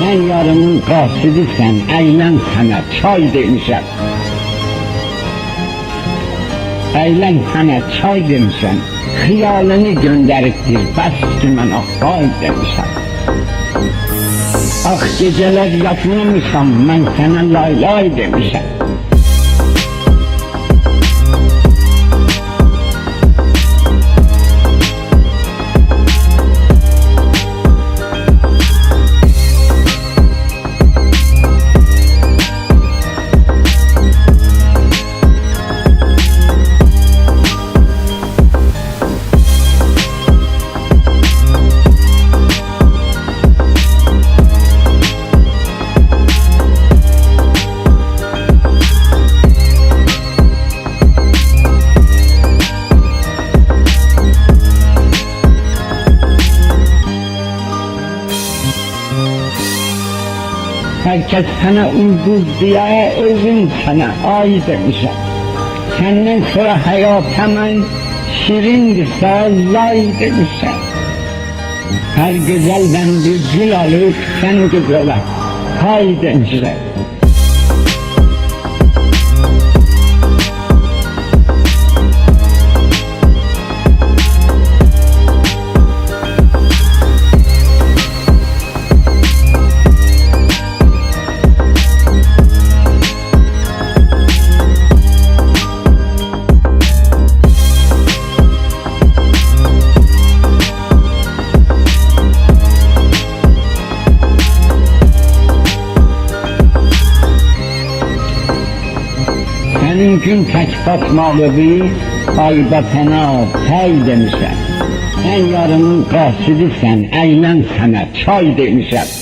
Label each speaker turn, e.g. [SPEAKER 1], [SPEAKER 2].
[SPEAKER 1] Sen yarımın qasidisən, əylən sənə çay demişəm. Əylən sənə çay demişəm. Xiyalını göndəribdir, bəs ki mən axay demişəm. Ax gecələr yatmamışam, mən sənə lay lay demişəm. Herkes sana uyduz diye özüm sana ay demişim. Senden sonra hayat hemen şirindir sağlay demişim. Her güzelden bir gül alıp sen güzele hay demişim. Senin gün tek batmalı bir aybatana pay demişəm. Sen yarımın qasidisən, əylən sənə çay demişəm.